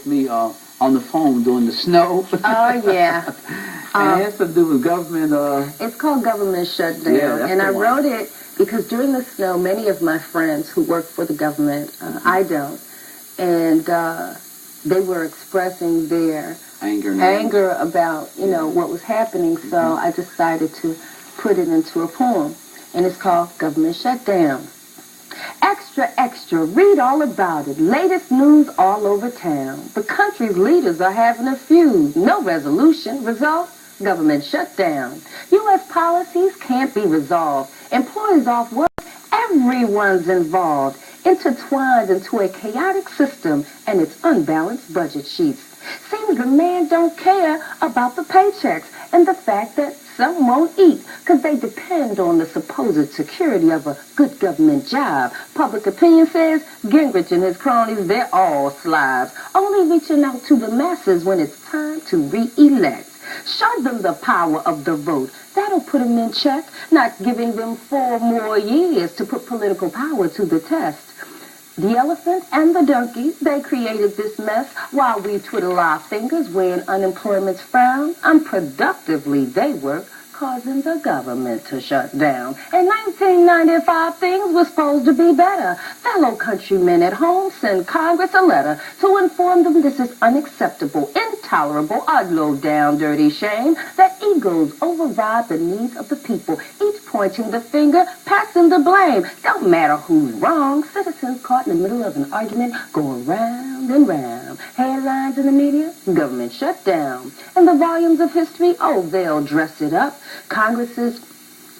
with me on the phone during the snow. Oh, yeah. And it has to do with government. It's called Government Shutdown. Yeah, and I wrote it because during the snow, many of my friends who work for the government, I don't, and they were expressing their anger about, what was happening. So I decided to put it into a poem, and it's called Government Shutdown. Extra, extra, read all about it. Latest news all over town. The country's leaders are having a feud. No resolution. Result? Government shutdown. U.S. policies can't be resolved. Employees off work. Everyone's involved. Intertwined into a chaotic system and its unbalanced budget sheets. Seems the man don't care about the paychecks and the fact that some won't eat because they depend on the supposed security of a good government job. Public opinion says Gingrich and his cronies, they're all slobs, only reaching out to the masses when it's time to re-elect. Show them the power of the vote. That'll put them in check, not giving them 4 more years to put political power to the test. The elephant and the donkey, they created this mess while we twiddle our fingers when unemployment's frown. Unproductively they work, causing the government to shut down. In 1995, things were supposed to be better. Fellow countrymen at home send Congress a letter to inform them this is unacceptable, intolerable, a low-down dirty shame that egos override the needs of the people, each pointing the finger, passing the blame. Don't matter who's wrong. Citizens caught in the middle of an argument going round and round. Headlines in the media, government shutdown. And the volumes of history, oh, they'll dress it up. Congress's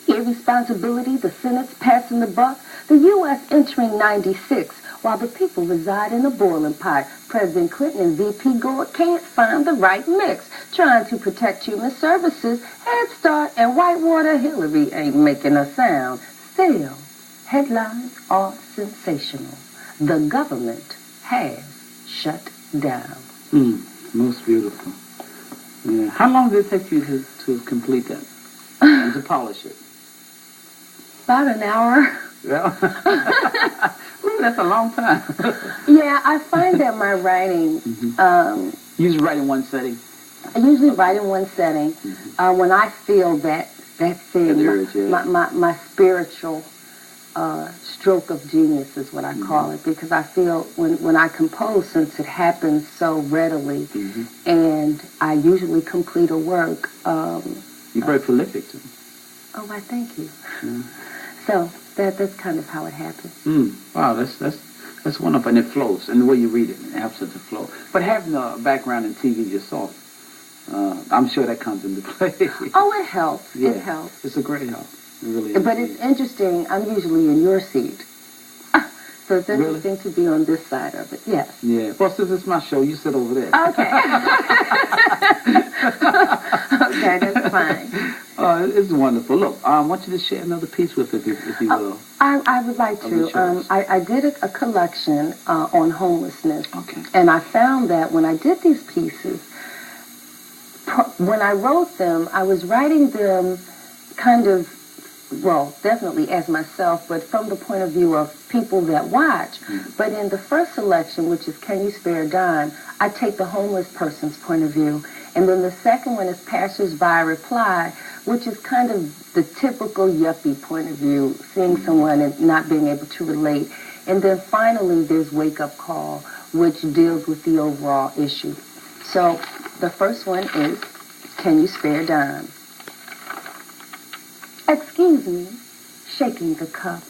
irresponsibility, the Senate's passing the buck, the U.S. entering 96, while the people reside in a boiling pot. President Clinton and VP Gore can't find the right mix. Trying to protect human services, Head Start and Whitewater Hillary ain't making a sound. Still, headlines are sensational. The government has shut down. Most beautiful. Yeah. How long did it take you to complete that and to polish it? About an hour. Yeah. Ooh, that's a long time. Yeah, I find that my writing... You usually write in one setting? I usually write in one setting. When I feel that thing, my spiritual stroke of genius is what I call it, because I feel when I compose, since it happens so readily, and I usually complete a work... You're very prolific, too. Oh, I thank you. So that's kind of how it happens. Wow, that's wonderful, and it flows. And the way you read it helps it to flow. But having a background in TV yourself, I'm sure that comes into play. Oh, it helps. Yeah, it helps. It's a great help. It really is. But it's interesting. I'm usually in your seat. So it's interesting to be on this side of it. Yes. Yeah. Well, since it's my show, you sit over there. Okay. Okay, that's fine. It's wonderful. Look, I want you to share another piece with us, if you will. I would like to. I did a collection on homelessness. Okay. And I found that when I did these pieces, when I wrote them, I was writing them kind of, well, definitely as myself, but from the point of view of people that watch. But in the first selection, which is Can You Spare a Dime, I take the homeless person's point of view. And then the second one is Passers-by Reply, which is kind of the typical yuppie point of view, seeing someone and not being able to relate. And then finally, there's Wake Up Call, which deals with the overall issue. So the first one is Can You Spare a Dime? Excuse me, shaking the cup.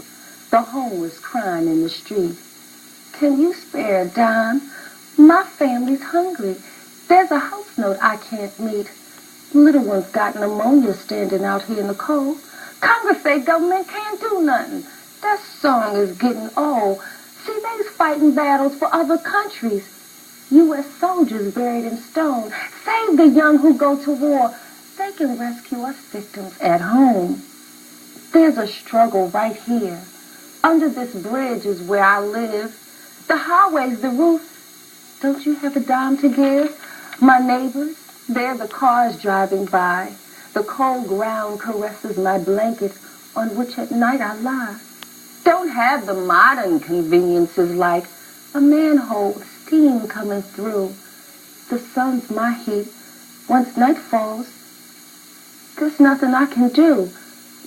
The homeless crying in the street. Can you spare a dime? My family's hungry. There's a house note I can't meet. Little one's got pneumonia standing out here in the cold. Congress say government can't do nothing. That song is getting old. See, they's fighting battles for other countries. U.S. soldiers buried in stone. Save the young who go to war. They can rescue us victims at home. There's a struggle right here. Under this bridge is where I live. The highway's the roof. Don't you have a dime to give? My neighbors, they're the cars driving by. The cold ground caresses my blanket on which at night I lie. Don't have the modern conveniences like a manhole steam coming through. The sun's my heat. Once night falls, there's nothing I can do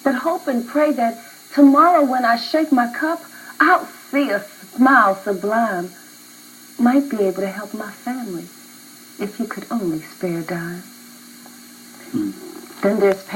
but hope and pray that tomorrow when I shake my cup, I'll see a smile sublime. Might be able to help my family if you could only spare a dime. Then there's past